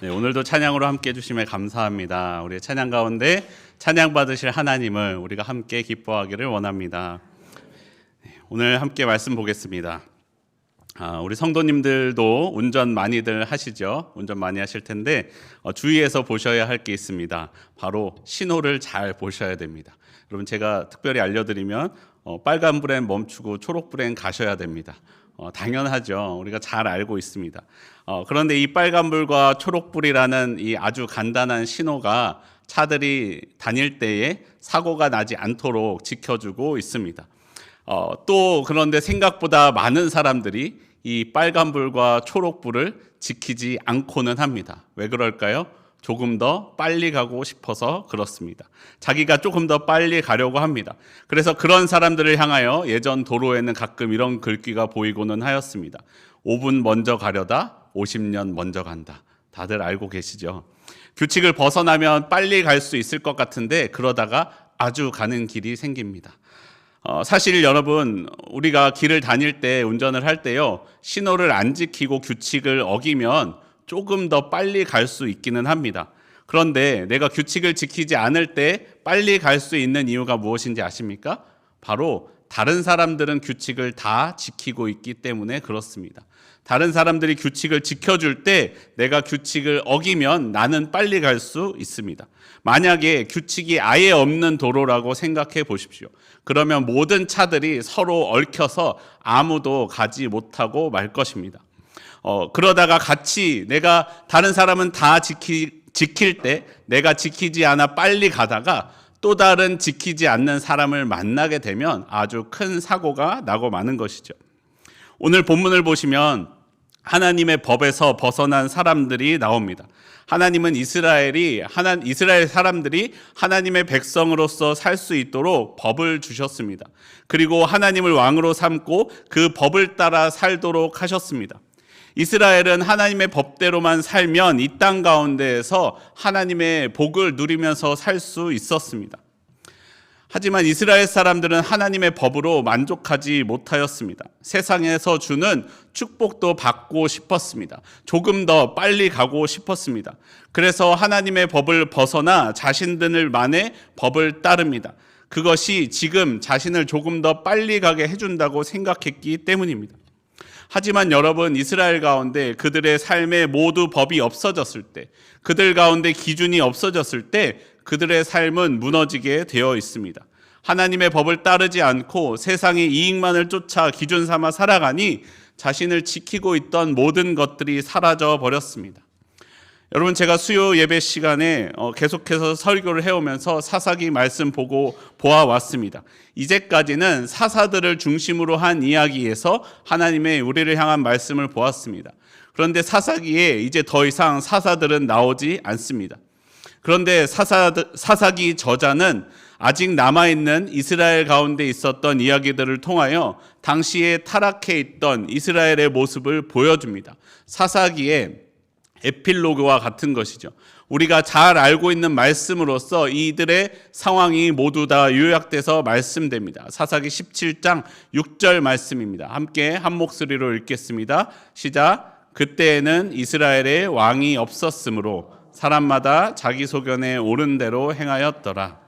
네, 오늘도 찬양으로 함께 해주심에 감사합니다. 우리 찬양 가운데 찬양 받으실 하나님을 우리가 함께 기뻐하기를 원합니다. 네, 오늘 함께 말씀 보겠습니다. 우리 성도님들도 운전 많이들 하시죠? 운전 많이 하실 텐데 주의해서 보셔야 할 게 있습니다. 바로 신호를 잘 보셔야 됩니다. 여러분, 제가 특별히 알려드리면 빨간불엔 멈추고 초록불엔 가셔야 됩니다. 당연하죠. 우리가 잘 알고 있습니다. 그런데 이 빨간불과 초록불이라는 이 아주 간단한 신호가 차들이 다닐 때에 사고가 나지 않도록 지켜주고 있습니다. 또 그런데 생각보다 많은 사람들이 이 빨간불과 초록불을 지키지 않고는 합니다. 왜 그럴까요? 조금 더 빨리 가고 싶어서 그렇습니다. 자기가 조금 더 빨리 가려고 합니다. 그래서 그런 사람들을 향하여 예전 도로에는 가끔 이런 글귀가 보이고는 하였습니다. 5분 먼저 가려다 50년 먼저 간다. 다들 알고 계시죠? 규칙을 벗어나면 빨리 갈 수 있을 것 같은데 그러다가 아주 가는 길이 생깁니다. 사실 여러분, 우리가 길을 다닐 때, 운전을 할 때요, 신호를 안 지키고 규칙을 어기면 조금 더 빨리 갈 수 있기는 합니다. 그런데 내가 규칙을 지키지 않을 때 빨리 갈 수 있는 이유가 무엇인지 아십니까? 바로 다른 사람들은 규칙을 다 지키고 있기 때문에 그렇습니다. 다른 사람들이 규칙을 지켜줄 때 내가 규칙을 어기면 나는 빨리 갈 수 있습니다. 만약에 규칙이 아예 없는 도로라고 생각해 보십시오. 그러면 모든 차들이 서로 얽혀서 아무도 가지 못하고 말 것입니다. 그러다가 같이 내가 다른 사람은 다 지킬 때 내가 지키지 않아 빨리 가다가 또 다른 지키지 않는 사람을 만나게 되면 아주 큰 사고가 나고 마는 것이죠. 오늘 본문을 보시면 하나님의 법에서 벗어난 사람들이 나옵니다. 하나님은 이스라엘 사람들이 하나님의 백성으로서 살 수 있도록 법을 주셨습니다. 그리고 하나님을 왕으로 삼고 그 법을 따라 살도록 하셨습니다. 이스라엘은 하나님의 법대로만 살면 이 땅 가운데에서 하나님의 복을 누리면서 살 수 있었습니다. 하지만 이스라엘 사람들은 하나님의 법으로 만족하지 못하였습니다. 세상에서 주는 축복도 받고 싶었습니다. 조금 더 빨리 가고 싶었습니다. 그래서 하나님의 법을 벗어나 자신들만의 법을 따릅니다. 그것이 지금 자신을 조금 더 빨리 가게 해준다고 생각했기 때문입니다. 하지만 여러분, 이스라엘 가운데 그들의 삶에 모두 법이 없어졌을 때, 그들 가운데 기준이 없어졌을 때 그들의 삶은 무너지게 되어 있습니다. 하나님의 법을 따르지 않고 세상의 이익만을 쫓아 기준 삼아 살아가니 자신을 지키고 있던 모든 것들이 사라져 버렸습니다. 여러분, 제가 수요 예배 시간에 계속해서 설교를 해오면서 사사기 말씀 보아왔습니다. 이제까지는 사사들을 중심으로 한 이야기에서 하나님의 우리를 향한 말씀을 보았습니다. 그런데 사사기에 이제 더 이상 사사들은 나오지 않습니다. 그런데 사사기 저자는 아직 남아있는 이스라엘 가운데 있었던 이야기들을 통하여 당시에 타락해 있던 이스라엘의 모습을 보여줍니다. 사사기의 에필로그와 같은 것이죠. 우리가 잘 알고 있는 말씀으로서 이들의 상황이 모두 다 요약돼서 말씀됩니다. 사사기 17장 6절 말씀입니다. 함께 한 목소리로 읽겠습니다. 시작. 그때에는 이스라엘에 왕이 없었으므로 사람마다 자기 소견에 옳은 대로 행하였더라.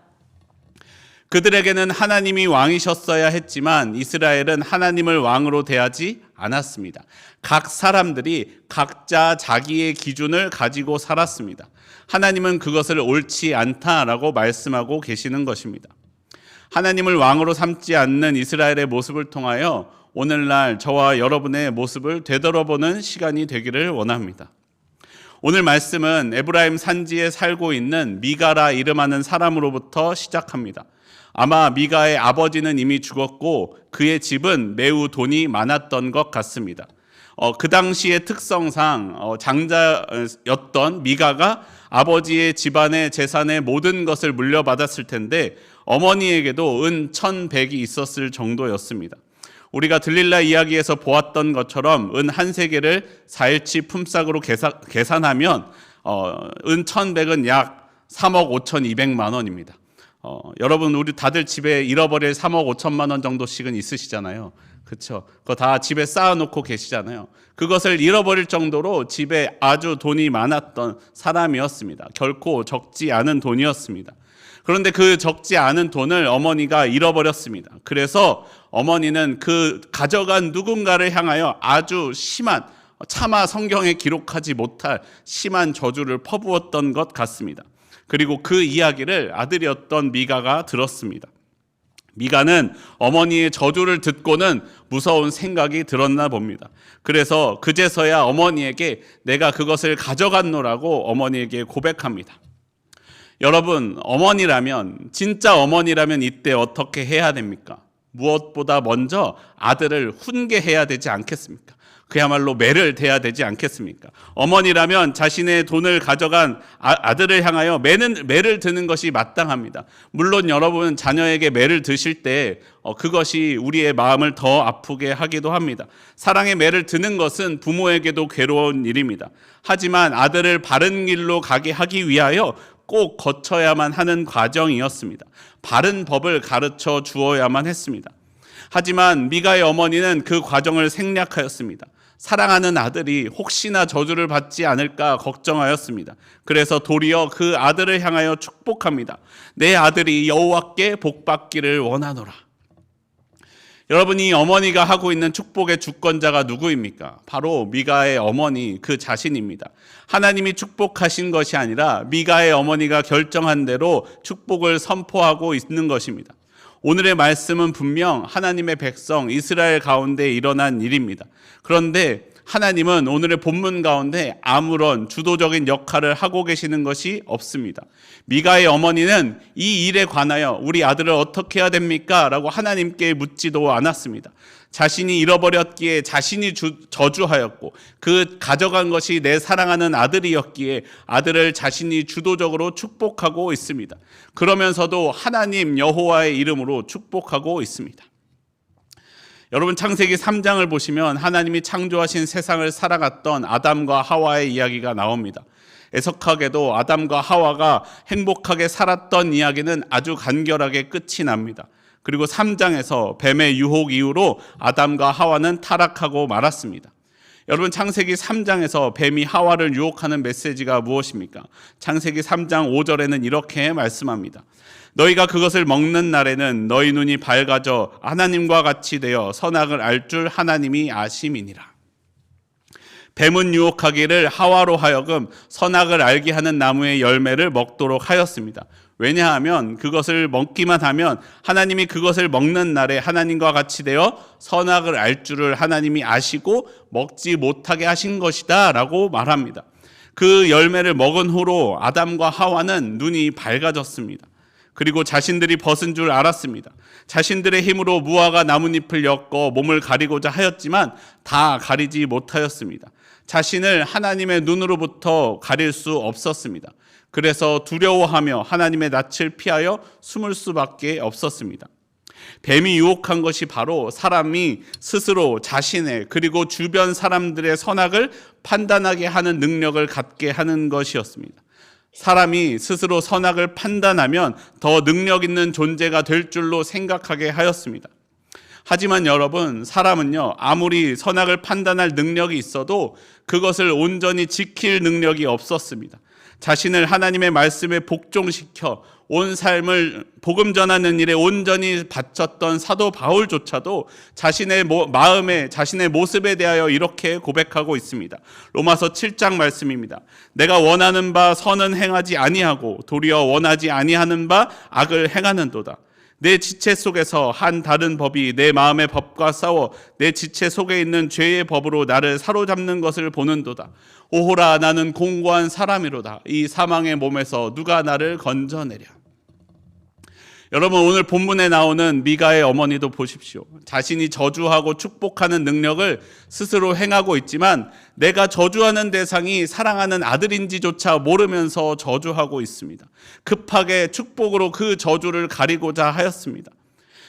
그들에게는 하나님이 왕이셨어야 했지만 이스라엘은 하나님을 왕으로 대하지 않았습니다. 각 사람들이 각자 자기의 기준을 가지고 살았습니다. 하나님은 그것을 옳지 않다라고 말씀하고 계시는 것입니다. 하나님을 왕으로 삼지 않는 이스라엘의 모습을 통하여 오늘날 저와 여러분의 모습을 되돌아보는 시간이 되기를 원합니다. 오늘 말씀은 에브라임 산지에 살고 있는 미가라 이름하는 사람으로부터 시작합니다. 아마 미가의 아버지는 이미 죽었고 그의 집은 매우 돈이 많았던 것 같습니다. 그 당시의 특성상 장자였던 미가가 아버지의 집안의 재산의 모든 것을 물려받았을 텐데 어머니에게도 은 1,100이 있었을 정도였습니다. 우리가 들릴라 이야기에서 보았던 것처럼 은 한 세겔을 4일치 품삯으로 계산하면 은 1,100은 약 3억 5,200만 원입니다. 여러분, 우리 다들 집에 잃어버릴 3억 5천만 원 정도씩은 있으시잖아요. 그렇죠. 그거 다 집에 쌓아놓고 계시잖아요. 그것을 잃어버릴 정도로 집에 아주 돈이 많았던 사람이었습니다. 결코 적지 않은 돈이었습니다. 그런데 그 적지 않은 돈을 어머니가 잃어버렸습니다. 그래서 어머니는 그 가져간 누군가를 향하여 아주 심한, 차마 성경에 기록하지 못할 심한 저주를 퍼부었던 것 같습니다. 그리고 그 이야기를 아들이었던 미가가 들었습니다. 미가는 어머니의 저주를 듣고는 무서운 생각이 들었나 봅니다. 그래서 그제서야 어머니에게 내가 그것을 가져갔노라고 어머니에게 고백합니다. 여러분, 어머니라면, 진짜 어머니라면 이때 어떻게 해야 됩니까? 무엇보다 먼저 아들을 훈계해야 되지 않겠습니까? 그야말로 매를 대야 되지 않겠습니까? 어머니라면 자신의 돈을 가져간 아들을 향하여 매를 드는 것이 마땅합니다. 물론 여러분, 자녀에게 매를 드실 때 그것이 우리의 마음을 더 아프게 하기도 합니다. 사랑의 매를 드는 것은 부모에게도 괴로운 일입니다. 하지만 아들을 바른 길로 가게 하기 위하여 꼭 거쳐야만 하는 과정이었습니다. 바른 법을 가르쳐 주어야만 했습니다. 하지만 미가의 어머니는 그 과정을 생략하였습니다. 사랑하는 아들이 혹시나 저주를 받지 않을까 걱정하였습니다. 그래서 도리어 그 아들을 향하여 축복합니다. 내 아들이 여호와께 복받기를 원하노라. 여러분이 어머니가 하고 있는 축복의 주권자가 누구입니까? 바로 미가의 어머니 그 자신입니다. 하나님이 축복하신 것이 아니라 미가의 어머니가 결정한 대로 축복을 선포하고 있는 것입니다. 오늘의 말씀은 분명 하나님의 백성 이스라엘 가운데 일어난 일입니다. 그런데 하나님은 오늘의 본문 가운데 아무런 주도적인 역할을 하고 계시는 것이 없습니다. 미가의 어머니는 이 일에 관하여 우리 아들을 어떻게 해야 됩니까? 라고 하나님께 묻지도 않았습니다. 자신이 잃어버렸기에 자신이 저주하였고 그 가져간 것이 내 사랑하는 아들이었기에 아들을 자신이 주도적으로 축복하고 있습니다. 그러면서도 하나님 여호와의 이름으로 축복하고 있습니다. 여러분, 창세기 3장을 보시면 하나님이 창조하신 세상을 살아갔던 아담과 하와의 이야기가 나옵니다. 애석하게도 아담과 하와가 행복하게 살았던 이야기는 아주 간결하게 끝이 납니다. 그리고 3장에서 뱀의 유혹 이후로 아담과 하와는 타락하고 말았습니다. 여러분, 창세기 3장에서 뱀이 하와를 유혹하는 메시지가 무엇입니까? 창세기 3장 5절에는 이렇게 말씀합니다. 너희가 그것을 먹는 날에는 너희 눈이 밝아져 하나님과 같이 되어 선악을 알 줄 하나님이 아심이니라. 뱀은 유혹하기를 하와로 하여금 선악을 알게 하는 나무의 열매를 먹도록 하였습니다. 왜냐하면 그것을 먹기만 하면 하나님이 그것을 먹는 날에 하나님과 같이 되어 선악을 알 줄을 하나님이 아시고 먹지 못하게 하신 것이다 라고 말합니다. 그 열매를 먹은 후로 아담과 하와는 눈이 밝아졌습니다. 그리고 자신들이 벗은 줄 알았습니다. 자신들의 힘으로 무화과 나뭇잎을 엮어 몸을 가리고자 하였지만 다 가리지 못하였습니다. 자신을 하나님의 눈으로부터 가릴 수 없었습니다. 그래서 두려워하며 하나님의 낯을 피하여 숨을 수밖에 없었습니다. 뱀이 유혹한 것이 바로 사람이 스스로 자신의 그리고 주변 사람들의 선악을 판단하게 하는 능력을 갖게 하는 것이었습니다. 사람이 스스로 선악을 판단하면 더 능력 있는 존재가 될 줄로 생각하게 하였습니다. 하지만 여러분, 사람은요, 아무리 선악을 판단할 능력이 있어도 그것을 온전히 지킬 능력이 없었습니다. 자신을 하나님의 말씀에 복종시켜 온 삶을 복음 전하는 일에 온전히 바쳤던 사도 바울조차도 자신의 마음에, 자신의 모습에 대하여 이렇게 고백하고 있습니다. 로마서 7장 말씀입니다. 내가 원하는 바 선은 행하지 아니하고 도리어 원하지 아니하는 바 악을 행하는도다. 내 지체 속에서 한 다른 법이 내 마음의 법과 싸워 내 지체 속에 있는 죄의 법으로 나를 사로잡는 것을 보는도다. 오호라, 나는 공고한 사람이로다. 이 사망의 몸에서 누가 나를 건져내랴. 여러분, 오늘 본문에 나오는 미가의 어머니도 보십시오. 자신이 저주하고 축복하는 능력을 스스로 행하고 있지만 내가 저주하는 대상이 사랑하는 아들인지조차 모르면서 저주하고 있습니다. 급하게 축복으로 그 저주를 가리고자 하였습니다.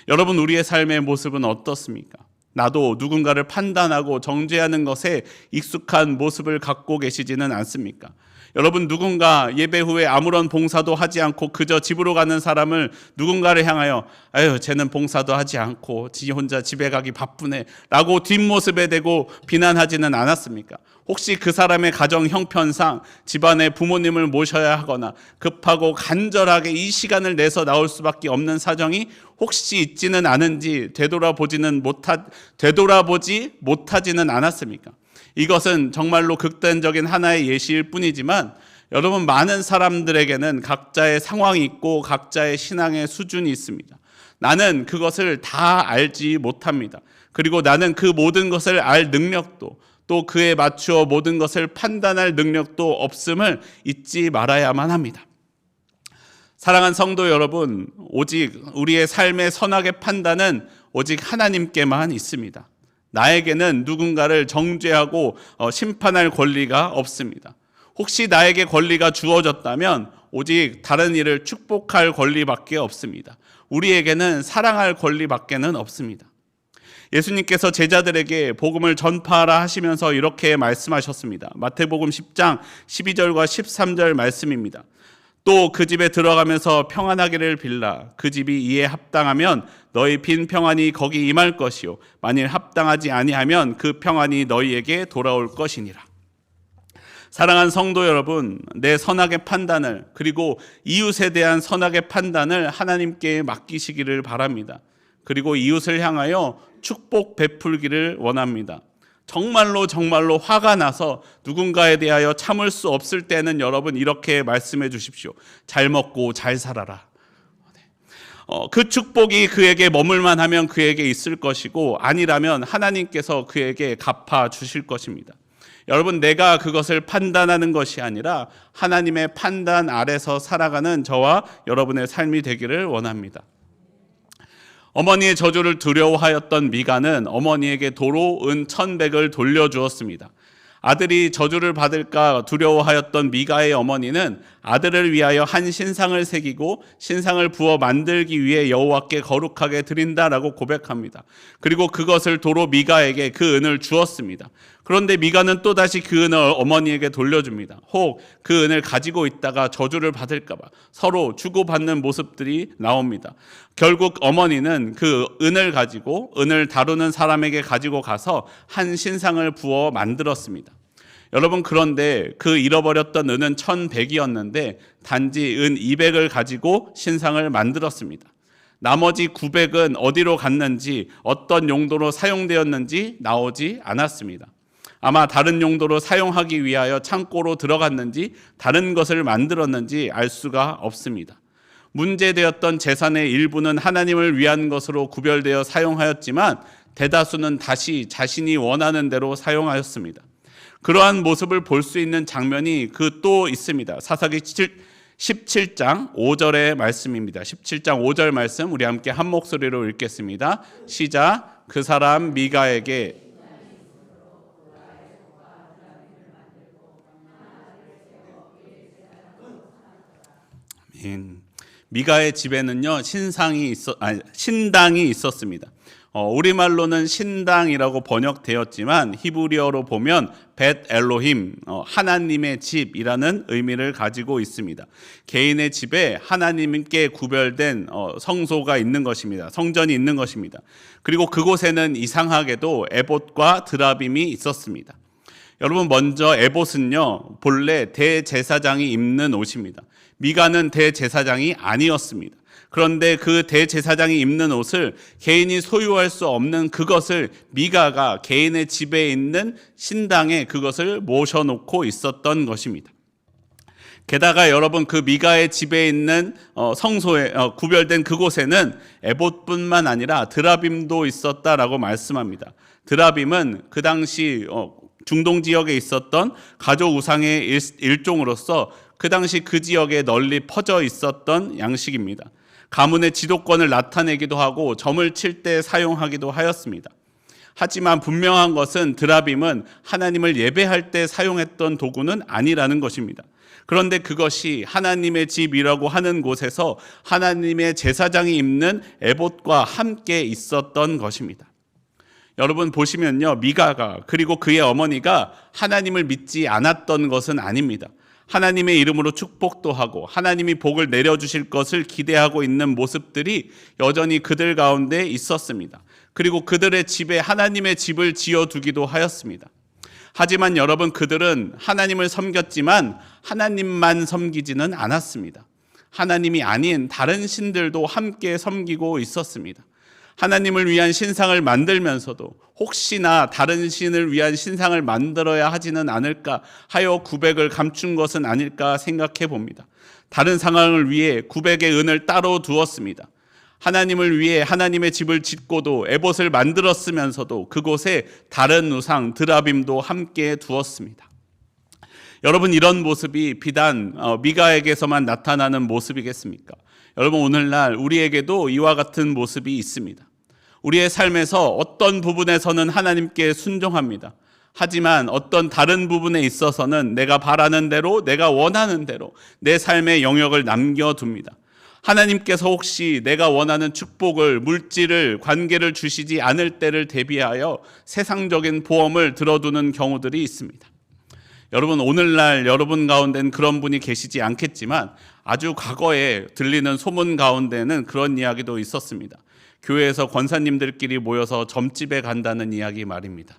여러분, 우리의 삶의 모습은 어떻습니까? 나도 누군가를 판단하고 정죄하는 것에 익숙한 모습을 갖고 계시지는 않습니까? 여러분, 누군가 예배 후에 아무런 봉사도 하지 않고 그저 집으로 가는 사람을 누군가를 향하여 아유, 쟤는 봉사도 하지 않고 지 혼자 집에 가기 바쁘네 라고 뒷모습에 대고 비난하지는 않았습니까? 혹시 그 사람의 가정 형편상 집안에 부모님을 모셔야 하거나 급하고 간절하게 이 시간을 내서 나올 수밖에 없는 사정이 혹시 있지는 않은지 되돌아보지 못하지는 않았습니까? 이것은 정말로 극단적인 하나의 예시일 뿐이지만 여러분, 많은 사람들에게는 각자의 상황이 있고 각자의 신앙의 수준이 있습니다. 나는 그것을 다 알지 못합니다. 그리고 나는 그 모든 것을 알 능력도 또 그에 맞추어 모든 것을 판단할 능력도 없음을 잊지 말아야만 합니다. 사랑하는 성도 여러분, 오직 우리의 삶의 선악의 판단은 오직 하나님께만 있습니다. 나에게는 누군가를 정죄하고 심판할 권리가 없습니다. 혹시 나에게 권리가 주어졌다면 오직 다른 이를 축복할 권리밖에 없습니다. 우리에게는 사랑할 권리밖에는 없습니다. 예수님께서 제자들에게 복음을 전파하라 하시면서 이렇게 말씀하셨습니다. 마태복음 10장 12절과 13절 말씀입니다. 또 그 집에 들어가면서 평안하기를 빌라. 그 집이 이에 합당하면 너희 빈 평안이 거기 임할 것이요 만일 합당하지 아니하면 그 평안이 너희에게 돌아올 것이니라. 사랑하는 성도 여러분, 내 선악의 판단을 그리고 이웃에 대한 선악의 판단을 하나님께 맡기시기를 바랍니다. 그리고 이웃을 향하여 축복 베풀기를 원합니다. 정말로 화가 나서 누군가에 대하여 참을 수 없을 때는 여러분 이렇게 말씀해 주십시오. 잘 먹고 잘 살아라. 그 축복이 그에게 머물만 하면 그에게 있을 것이고 아니라면 하나님께서 그에게 갚아 주실 것입니다. 여러분, 내가 그것을 판단하는 것이 아니라 하나님의 판단 아래서 살아가는 저와 여러분의 삶이 되기를 원합니다. 어머니의 저주를 두려워하였던 미가는 어머니에게 도로 은 1,100을 돌려주었습니다. 아들이 저주를 받을까 두려워하였던 미가의 어머니는 아들을 위하여 한 신상을 새기고 신상을 부어 만들기 위해 여호와께 거룩하게 드린다라고 고백합니다. 그리고 그것을 도로 미가에게 그 은을 주었습니다. 그런데 미가는 또다시 그 은을 어머니에게 돌려줍니다. 혹 그 은을 가지고 있다가 저주를 받을까 봐 서로 주고받는 모습들이 나옵니다. 결국 어머니는 그 은을 가지고 은을 다루는 사람에게 가지고 가서 한 신상을 부어 만들었습니다. 여러분, 그런데 그 잃어버렸던 은은 1,100이었는데 단지 은 200을 가지고 신상을 만들었습니다. 나머지 900은 어디로 갔는지 어떤 용도로 사용되었는지 나오지 않았습니다. 아마 다른 용도로 사용하기 위하여 창고로 들어갔는지 다른 것을 만들었는지 알 수가 없습니다. 문제되었던 재산의 일부는 하나님을 위한 것으로 구별되어 사용하였지만 대다수는 다시 자신이 원하는 대로 사용하였습니다. 그러한 모습을 볼 수 있는 장면이 또 있습니다. 사사기 17장 5절의 말씀입니다. 17장 5절 말씀 우리 함께 한 목소리로 읽겠습니다. 시작. 그 사람 미가에게 미가의 집에는요 신당이 있었습니다. 우리말로는 신당이라고 번역되었지만 히브리어로 보면 벳 엘로힘, 하나님의 집이라는 의미를 가지고 있습니다. 개인의 집에 하나님께 구별된 성소가 있는 것입니다. 성전이 있는 것입니다. 그리고 그곳에는 이상하게도 에봇과 드라빔이 있었습니다. 여러분, 먼저 에봇은요 본래 대제사장이 입는 옷입니다. 미가는 대제사장이 아니었습니다. 그런데 그 대제사장이 입는 옷을 개인이 소유할 수 없는 그것을 미가가 개인의 집에 있는 신당에 그것을 모셔놓고 있었던 것입니다. 게다가 여러분, 그 미가의 집에 있는 성소에 구별된 그곳에는 에봇뿐만 아니라 드라빔도 있었다라고 말씀합니다. 드라빔은 그 당시 중동 지역에 있었던 가족 우상의 일종으로서 그 당시 그 지역에 널리 퍼져 있었던 양식입니다. 가문의 지도권을 나타내기도 하고 점을 칠 때 사용하기도 하였습니다. 하지만 분명한 것은 드라빔은 하나님을 예배할 때 사용했던 도구는 아니라는 것입니다. 그런데 그것이 하나님의 집이라고 하는 곳에서 하나님의 제사장이 입는 에봇과 함께 있었던 것입니다. 여러분 보시면요, 미가가 그리고 그의 어머니가 하나님을 믿지 않았던 것은 아닙니다. 하나님의 이름으로 축복도 하고 하나님이 복을 내려주실 것을 기대하고 있는 모습들이 여전히 그들 가운데 있었습니다. 그리고 그들의 집에 하나님의 집을 지어두기도 하였습니다. 하지만 여러분, 그들은 하나님을 섬겼지만 하나님만 섬기지는 않았습니다. 하나님이 아닌 다른 신들도 함께 섬기고 있었습니다. 하나님을 위한 신상을 만들면서도 혹시나 다른 신을 위한 신상을 만들어야 하지는 않을까 하여 900을 감춘 것은 아닐까 생각해 봅니다. 다른 상황을 위해 900의 은을 따로 두었습니다. 하나님을 위해 하나님의 집을 짓고도 에봇을 만들었으면서도 그곳에 다른 우상 드라빔도 함께 두었습니다. 여러분, 이런 모습이 비단 미가에게서만 나타나는 모습이겠습니까? 여러분, 오늘날 우리에게도 이와 같은 모습이 있습니다. 우리의 삶에서 어떤 부분에서는 하나님께 순종합니다. 하지만 어떤 다른 부분에 있어서는 내가 바라는 대로, 내가 원하는 대로 내 삶의 영역을 남겨둡니다. 하나님께서 혹시 내가 원하는 축복을, 물질을, 관계를 주시지 않을 때를 대비하여 세상적인 보험을 들어두는 경우들이 있습니다. 여러분, 오늘날 여러분 가운데는 그런 분이 계시지 않겠지만 아주 과거에 들리는 소문 가운데는 그런 이야기도 있었습니다. 교회에서 권사님들끼리 모여서 점집에 간다는 이야기 말입니다.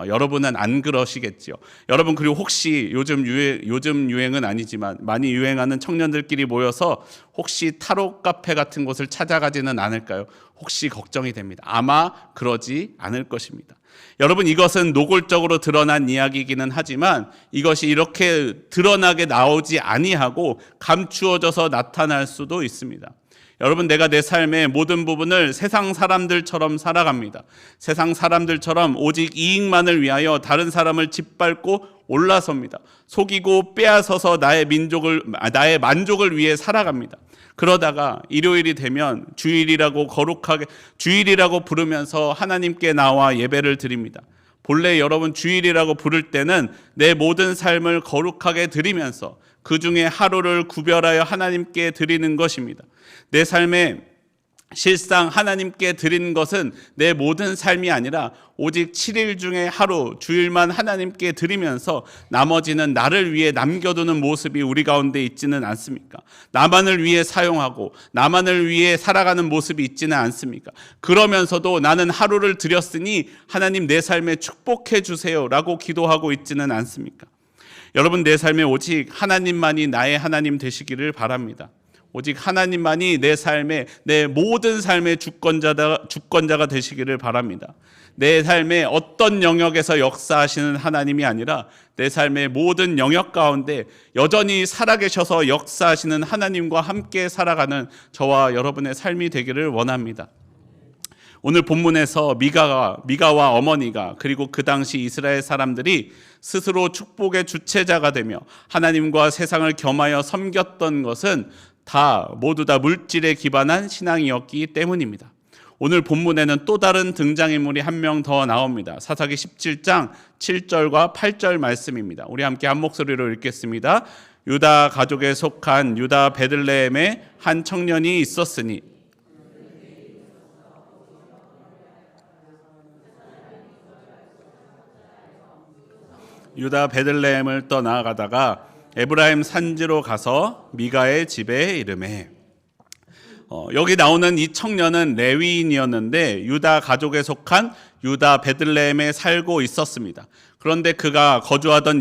여러분은 안 그러시겠죠. 여러분, 그리고 혹시 요즘 유행은 아니지만 많이 유행하는 청년들끼리 모여서 혹시 타로 카페 같은 곳을 찾아가지는 않을까요? 혹시 걱정이 됩니다. 아마 그러지 않을 것입니다. 여러분, 이것은 노골적으로 드러난 이야기이기는 하지만 이것이 이렇게 드러나게 나오지 아니하고 감추어져서 나타날 수도 있습니다. 여러분, 내가 내 삶의 모든 부분을 세상 사람들처럼 살아갑니다. 세상 사람들처럼 오직 이익만을 위하여 다른 사람을 짓밟고 올라섭니다. 속이고 빼앗아서 나의 만족을 위해 살아갑니다. 그러다가 일요일이 되면 주일이라고 부르면서 하나님께 나와 예배를 드립니다. 본래 여러분, 주일이라고 부를 때는 내 모든 삶을 거룩하게 드리면서 그 중에 하루를 구별하여 하나님께 드리는 것입니다. 내 삶에 실상 하나님께 드리는 것은 내 모든 삶이 아니라 오직 7일 중에 하루, 주일만 하나님께 드리면서 나머지는 나를 위해 남겨두는 모습이 우리 가운데 있지는 않습니까? 나만을 위해 사용하고 나만을 위해 살아가는 모습이 있지는 않습니까? 그러면서도 나는 하루를 드렸으니 하나님 내 삶에 축복해 주세요 라고 기도하고 있지는 않습니까? 여러분, 내 삶에 오직 하나님만이 나의 하나님 되시기를 바랍니다. 오직 하나님만이 내 모든 삶의 주권자가 되시기를 바랍니다. 내 삶의 어떤 영역에서 역사하시는 하나님이 아니라 내 삶의 모든 영역 가운데 여전히 살아계셔서 역사하시는 하나님과 함께 살아가는 저와 여러분의 삶이 되기를 원합니다. 오늘 본문에서 미가와 어머니가 그리고 그 당시 이스라엘 사람들이 스스로 축복의 주체자가 되며 하나님과 세상을 겸하여 섬겼던 것은 모두 다 물질에 기반한 신앙이었기 때문입니다. 오늘 본문에는 또 다른 등장인물이 한 명 더 나옵니다. 사사기 17장 7절과 8절 말씀입니다. 우리 함께 한 목소리로 읽겠습니다. 유다 가족에 속한 유다 베들레헴에 한 청년이 있었으니 유다 베들레헴을 떠나가다가 에브라임 산지로 가서 미가의 집에 이르매. 여기 나오는 이 청년은 레위인이었는데 유다 가족에 속한 유다 베들레헴에 살고 있었습니다. 그런데 그가 거주하던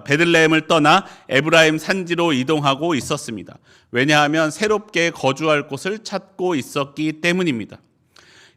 베들레헴을 떠나 에브라임 산지로 이동하고 있었습니다. 왜냐하면 새롭게 거주할 곳을 찾고 있었기 때문입니다.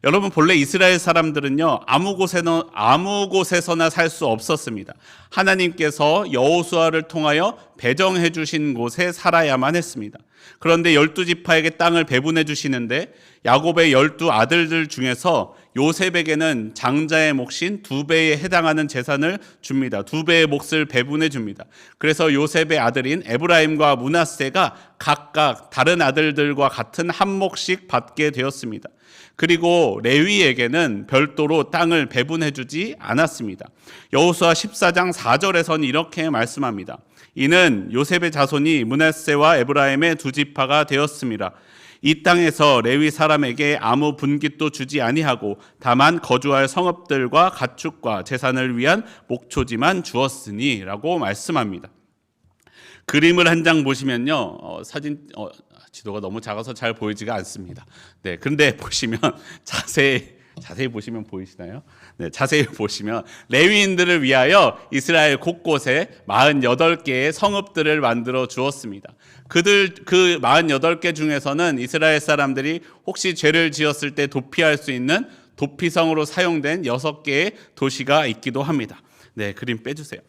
여러분, 본래 이스라엘 사람들은요, 아무 곳에서나 살 수 없었습니다. 하나님께서 여호수아를 통하여 배정해 주신 곳에 살아야만 했습니다. 그런데 12지파에게 땅을 배분해 주시는데 야곱의 12아들들 중에서 요셉에게는 장자의 몫인 2배에 해당하는 재산을 줍니다. 2배의 몫을 배분해 줍니다. 그래서 요셉의 아들인 에브라임과 므낫세가 각각 다른 아들들과 같은 한 몫씩 받게 되었습니다. 그리고 레위에게는 별도로 땅을 배분해 주지 않았습니다. 여호수아 14장 4절에서는 이렇게 말씀합니다. 이는 요셉의 자손이 므낫세와 에브라임의 두 지파가 되었습니다. 이 땅에서 레위 사람에게 아무 분깃도 주지 아니하고 다만 거주할 성읍들과 가축과 재산을 위한 목초지만 주었으니 라고 말씀합니다. 그림을 한 장 보시면요, 지도가 너무 작아서 잘 보이지가 않습니다. 네, 그런데 보시면 자세히 보시면 보이시나요? 네, 자세히 보시면 레위인들을 위하여 이스라엘 곳곳에 48개의 성읍들을 만들어 주었습니다. 그 48개 중에서는 이스라엘 사람들이 혹시 죄를 지었을 때 도피할 수 있는 도피성으로 사용된 6개의 도시가 있기도 합니다. 네, 그림 빼주세요.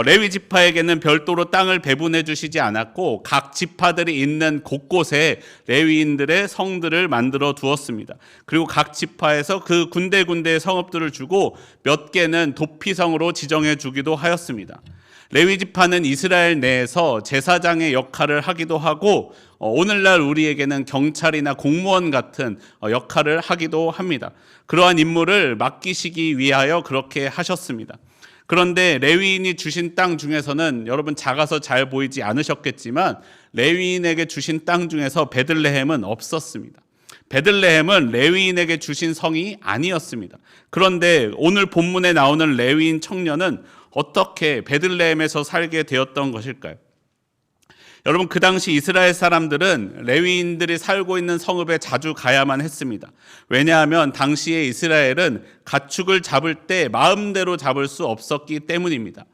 레위 지파에게는 별도로 땅을 배분해 주시지 않았고 각 지파들이 있는 곳곳에 레위인들의 성들을 만들어 두었습니다. 그리고 각 지파에서 그 군데군데 성읍들을 주고 몇 개는 도피성으로 지정해 주기도 하였습니다. 레위 지파는 이스라엘 내에서 제사장의 역할을 하기도 하고 오늘날 우리에게는 경찰이나 공무원 같은 역할을 하기도 합니다. 그러한 임무를 맡기시기 위하여 그렇게 하셨습니다. 그런데 레위인이 주신 땅 중에서는 여러분 작아서 잘 보이지 않으셨겠지만 레위인에게 주신 땅 중에서 베들레헴은 없었습니다. 베들레헴은 레위인에게 주신 성이 아니었습니다. 그런데 오늘 본문에 나오는 레위인 청년은 어떻게 베들레헴에서 살게 되었던 것일까요? 여러분, 그 당시 이스라엘 사람들은 레위인들이 살고 있는 성읍에 자주 가야만 했습니다. 왜냐하면 당시에 이스라엘은 가축을 잡을 때 마음대로 잡을 수 없었기 때문입니다.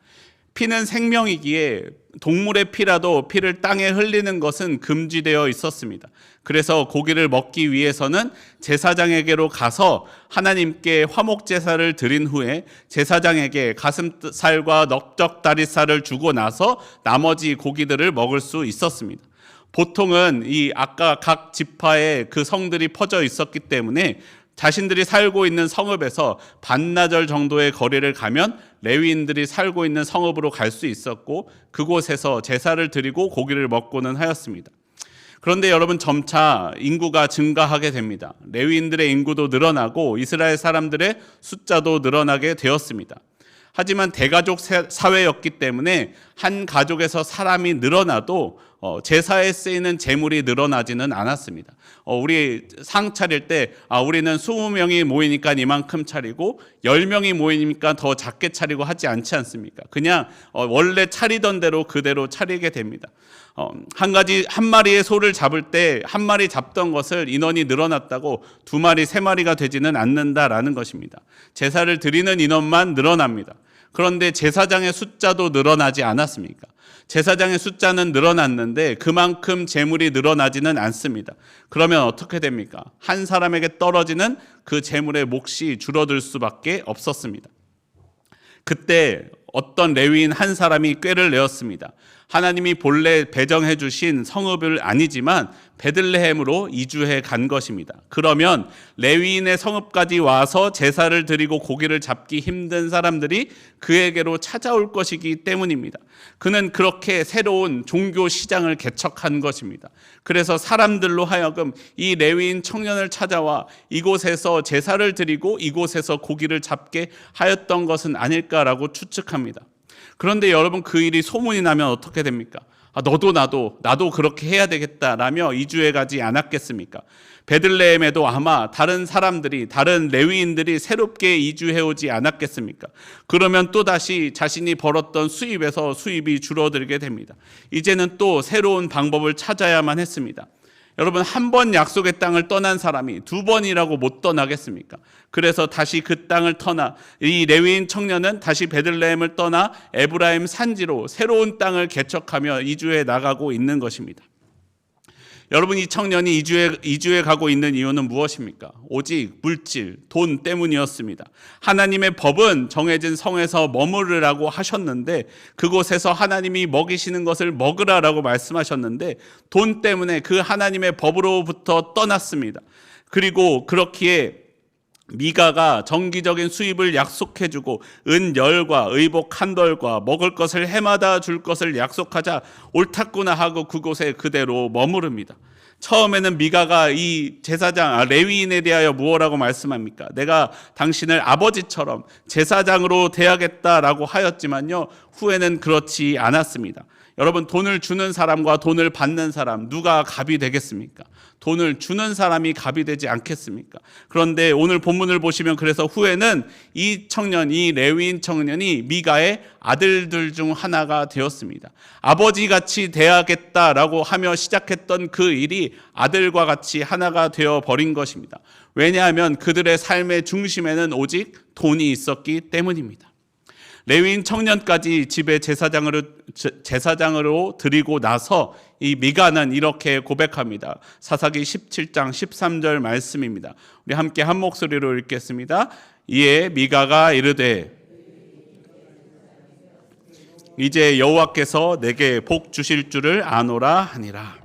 피는 생명이기에 동물의 피라도 피를 땅에 흘리는 것은 금지되어 있었습니다. 그래서 고기를 먹기 위해서는 제사장에게로 가서 하나님께 화목 제사를 드린 후에 제사장에게 가슴살과 넓적다리살을 주고 나서 나머지 고기들을 먹을 수 있었습니다. 보통은 아까 각 지파에 그 성들이 퍼져 있었기 때문에 자신들이 살고 있는 성읍에서 반나절 정도의 거리를 가면 레위인들이 살고 있는 성읍으로 갈 수 있었고 그곳에서 제사를 드리고 고기를 먹고는 하였습니다. 그런데 여러분, 점차 인구가 증가하게 됩니다. 레위인들의 인구도 늘어나고 이스라엘 사람들의 숫자도 늘어나게 되었습니다. 하지만 대가족 사회였기 때문에 한 가족에서 사람이 늘어나도 제사에 쓰이는 재물이 늘어나지는 않았습니다. 우리 상 차릴 때 우리는 20명이 모이니까 이만큼 차리고 10명이 모이니까 더 작게 차리고 하지 않지 않습니까? 그냥 원래 차리던 대로 그대로 차리게 됩니다. 한 마리의 소를 잡을 때 한 마리 잡던 것을 인원이 늘어났다고 2마리, 3마리가 되지는 않는다라는 것입니다. 제사를 드리는 인원만 늘어납니다. 그런데 제사장의 숫자도 늘어나지 않았습니까? 제사장의 숫자는 늘어났는데 그만큼 재물이 늘어나지는 않습니다. 그러면 어떻게 됩니까? 한 사람에게 떨어지는 그 재물의 몫이 줄어들 수밖에 없었습니다. 그때 어떤 레위인 한 사람이 꾀를 내었습니다. 하나님이 본래 배정해 주신 성읍을 아니지만 베들레헴으로 이주해 간 것입니다. 그러면 레위인의 성읍까지 와서 제사를 드리고 고기를 잡기 힘든 사람들이 그에게로 찾아올 것이기 때문입니다. 그는 그렇게 새로운 종교 시장을 개척한 것입니다. 그래서 사람들로 하여금 이 레위인 청년을 찾아와 이곳에서 제사를 드리고 이곳에서 고기를 잡게 하였던 것은 아닐까라고 추측합니다. 그런데 여러분, 그 일이 소문이 나면 어떻게 됩니까? 너도 나도 그렇게 해야 되겠다라며 이주해 가지 않았겠습니까? 베들레헴에도 아마 다른 레위인들이 새롭게 이주해 오지 않았겠습니까? 그러면 또다시 자신이 벌었던 수입에서 수입이 줄어들게 됩니다. 이제는 또 새로운 방법을 찾아야만 했습니다. 여러분, 한 번 약속의 땅을 떠난 사람이 2번이라고 못 떠나겠습니까? 그래서 다시 그 땅을 떠나 이 레위인 청년은 다시 베들레헴을 떠나 에브라임 산지로 새로운 땅을 개척하며 이주해 나가고 있는 것입니다. 여러분, 이 청년이 이주해 가고 있는 이유는 무엇입니까? 오직 물질, 돈 때문이었습니다. 하나님의 법은 정해진 성에서 머무르라고 하셨는데 그곳에서 하나님이 먹이시는 것을 먹으라라고 말씀하셨는데 돈 때문에 그 하나님의 법으로부터 떠났습니다. 그리고 그렇기에 미가가 정기적인 수입을 약속해주고 은열과 의복 한 벌과 먹을 것을 해마다 줄 것을 약속하자 옳았구나 하고 그곳에 그대로 머무릅니다. 처음에는 미가가 이 제사장 레위인에 대하여 무엇라고 말씀합니까? 내가 당신을 아버지처럼 제사장으로 대하겠다라고 하였지만요, 후에는 그렇지 않았습니다. 여러분, 돈을 주는 사람과 돈을 받는 사람, 누가 갑이 되겠습니까? 돈을 주는 사람이 갑이 되지 않겠습니까? 그런데 오늘 본문을 보시면 그래서 후에는 이 청년, 이 레위인 청년이 미가의 아들들 중 하나가 되었습니다. 아버지같이 돼야겠다라고 하며 시작했던 그 일이 아들과 같이 하나가 되어버린 것입니다. 왜냐하면 그들의 삶의 중심에는 오직 돈이 있었기 때문입니다. 레위인 청년까지 집에 제사장으로 드리고 나서 이 미가는 이렇게 고백합니다. 사사기 17장 13절 말씀입니다. 우리 함께 한 목소리로 읽겠습니다. 이에 미가가 이르되 이제 여호와께서 내게 복 주실 줄을 아노라 하니라.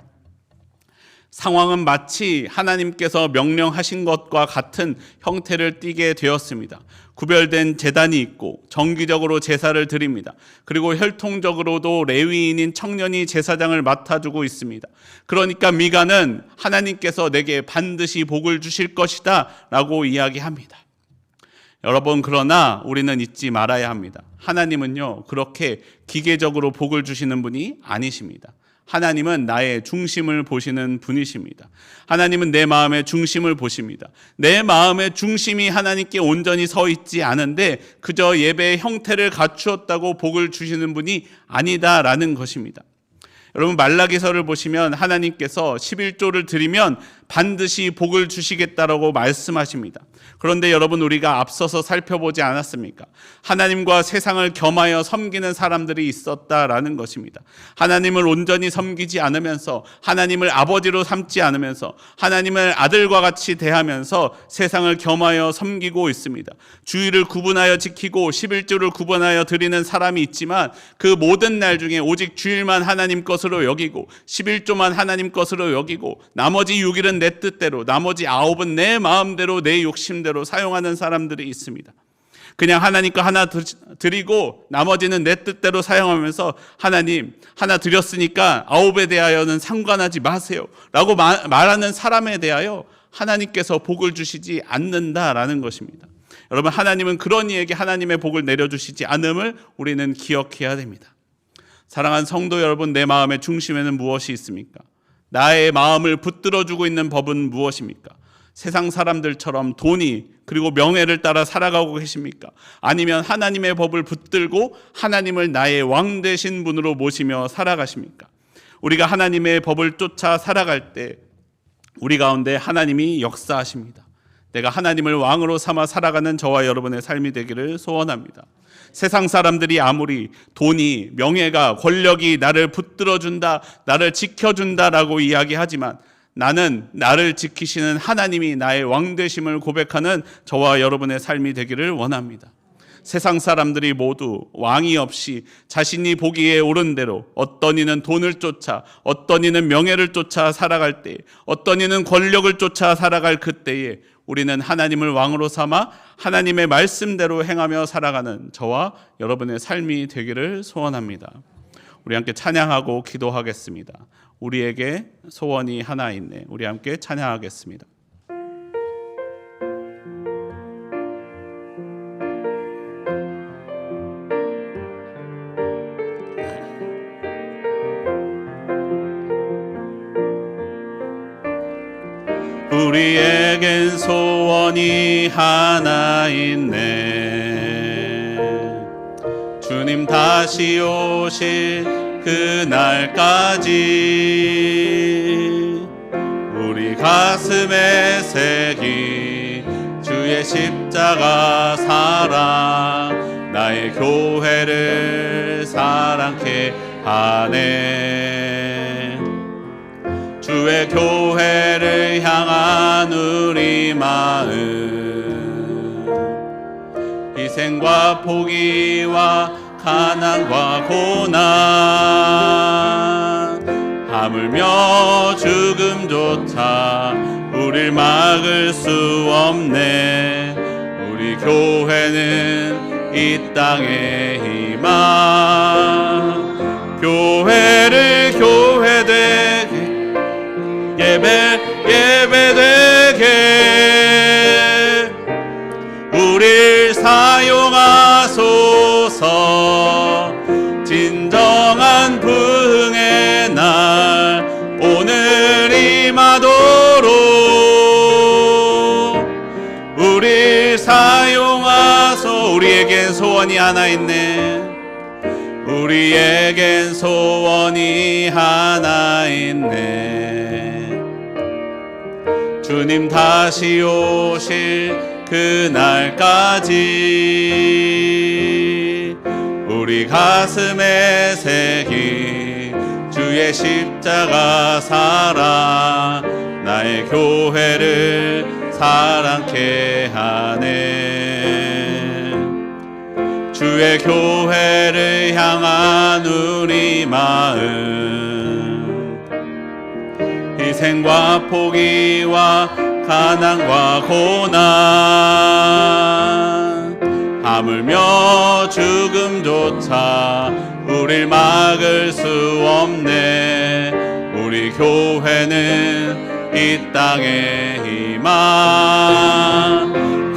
상황은 마치 하나님께서 명령하신 것과 같은 형태를 띠게 되었습니다. 구별된 제단이 있고 정기적으로 제사를 드립니다. 그리고 혈통적으로도 레위인인 청년이 제사장을 맡아주고 있습니다. 그러니까 미가는 하나님께서 내게 반드시 복을 주실 것이다 라고 이야기합니다. 여러분, 그러나 우리는 잊지 말아야 합니다. 하나님은요, 그렇게 기계적으로 복을 주시는 분이 아니십니다. 하나님은 나의 중심을 보시는 분이십니다. 하나님은 내 마음의 중심을 보십니다. 내 마음의 중심이 하나님께 온전히 서 있지 않은데 그저 예배의 형태를 갖추었다고 복을 주시는 분이 아니다라는 것입니다. 여러분, 말라기서를 보시면 하나님께서 11조를 드리면 반드시 복을 주시겠다라고 말씀하십니다. 그런데 여러분, 우리가 앞서서 살펴보지 않았습니까? 하나님과 세상을 겸하여 섬기는 사람들이 있었다라는 것입니다. 하나님을 온전히 섬기지 않으면서, 하나님을 아버지로 삼지 않으면서, 하나님을 아들과 같이 대하면서 세상을 겸하여 섬기고 있습니다. 주일을 구분하여 지키고 11조를 구분하여 드리는 사람이 있지만 그 모든 날 중에 오직 주일만 하나님 것으로 여기고 11조만 하나님 것으로 여기고 나머지 6일은 내 뜻대로, 나머지 9은 내 마음대로, 내 욕심대로 사용하는 사람들이 있습니다. 그냥 하나님 거 하나 드리고 나머지는 내 뜻대로 사용하면서 하나님 하나 드렸으니까 9에 대하여는 상관하지 마세요 라고 말하는 사람에 대하여 하나님께서 복을 주시지 않는다라는 것입니다. 여러분, 하나님은 그런 이에게 하나님의 복을 내려주시지 않음을 우리는 기억해야 됩니다. 사랑하는 성도 여러분, 내 마음의 중심에는 무엇이 있습니까? 나의 마음을 붙들어주고 있는 법은 무엇입니까? 세상 사람들처럼 돈이 그리고 명예를 따라 살아가고 계십니까? 아니면 하나님의 법을 붙들고 하나님을 나의 왕 되신 분으로 모시며 살아가십니까? 우리가 하나님의 법을 쫓아 살아갈 때 우리 가운데 하나님이 역사하십니다. 내가 하나님을 왕으로 삼아 살아가는 저와 여러분의 삶이 되기를 소원합니다. 세상 사람들이 아무리 돈이, 명예가, 권력이 나를 붙들어준다, 나를 지켜준다라고 이야기하지만 나는 나를 지키시는 하나님이 나의 왕되심을 고백하는 저와 여러분의 삶이 되기를 원합니다. 세상 사람들이 모두 왕이 없이 자신이 보기에 옳은 대로 어떤 이는 돈을 쫓아, 어떤 이는 명예를 쫓아 살아갈 때, 어떤 이는 권력을 쫓아 살아갈 그때에 우리는 하나님을 왕으로 삼아 하나님의 말씀대로 행하며 살아가는 저와 여러분의 삶이 되기를 소원합니다. 우리 함께 찬양하고 기도하겠습니다. 우리에게 소원이 하나 있네. 우리 함께 찬양하겠습니다. 우리에겐 소원이 하나 있네. 주님 다시 오실 그날까지 우리 가슴에 새긴 주의 십자가 사랑, 나의 교회를 사랑케 하네. 주의 교회를 향한 우리 마음, 희생과 포기와 가난과 고난, 하물며 죽음조차 우릴 막을 수 없네. 우리 교회는 이 땅의 희망, 교회를 교회되게 예배되게 우릴 사용하소서. 진정한 소원이 하나 있네. 우리에겐 소원이 하나 있네. 주님 다시 오실 그날까지 우리 가슴에 새긴 주의 십자가 사랑, 나의 교회를 사랑케 하네. 주의 교회를 향한 우리 마음, 희생과 포기와 가난과 고난, 하물며 죽음조차 우릴 막을 수 없네. 우리 교회는 이 땅의 희망,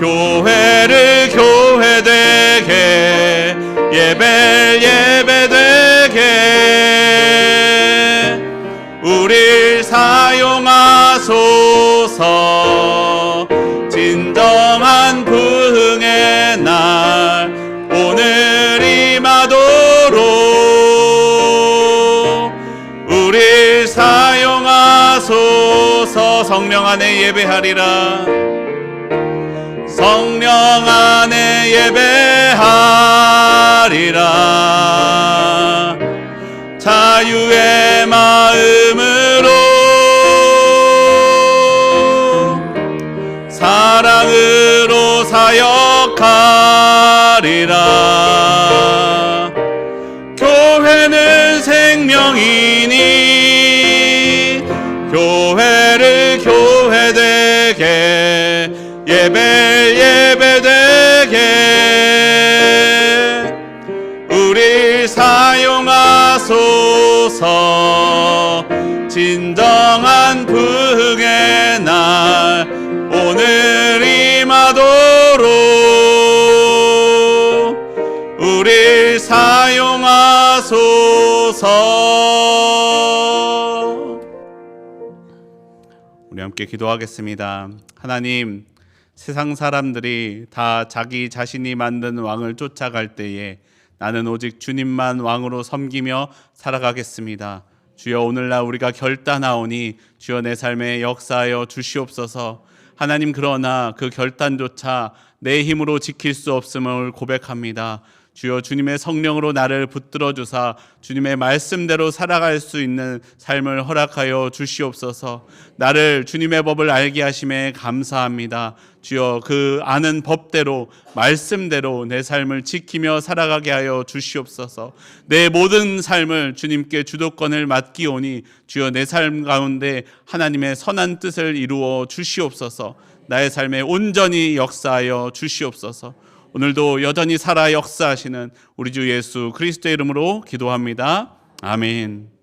교회를 교회되게, 예배를 예배되게 우릴 사용하소서. 진정한 부흥의 날 오늘 임하도록 우릴 사용하소서. 성령 안에 예배하리라. 성령 안에 예배하리라. 자유의 마음으로 사랑으로 사역하리라. 교회는 생명이니 교회를 교회되게, 예배를 예배되게 우릴 사용하소서. 진정한 부흥의 날 오늘 임하도록 우릴 사용하소서. 우리 함께 기도하겠습니다. 하나님, 세상 사람들이 다 자기 자신이 만든 왕을 쫓아갈 때에 나는 오직 주님만 왕으로 섬기며 살아가겠습니다. 주여, 오늘날 우리가 결단하오니 주여 내 삶에 역사하여 주시옵소서. 하나님, 그러나 그 결단조차 내 힘으로 지킬 수 없음을 고백합니다. 주여, 주님의 성령으로 나를 붙들어 주사 주님의 말씀대로 살아갈 수 있는 삶을 허락하여 주시옵소서. 나를 주님의 법을 알게 하심에 감사합니다. 주여, 그 아는 법대로 말씀대로 내 삶을 지키며 살아가게 하여 주시옵소서. 내 모든 삶을 주님께 주도권을 맡기오니 주여 내 삶 가운데 하나님의 선한 뜻을 이루어 주시옵소서. 나의 삶에 온전히 역사하여 주시옵소서. 오늘도 여전히 살아 역사하시는 우리 주 예수 그리스도의 이름으로 기도합니다. 아멘.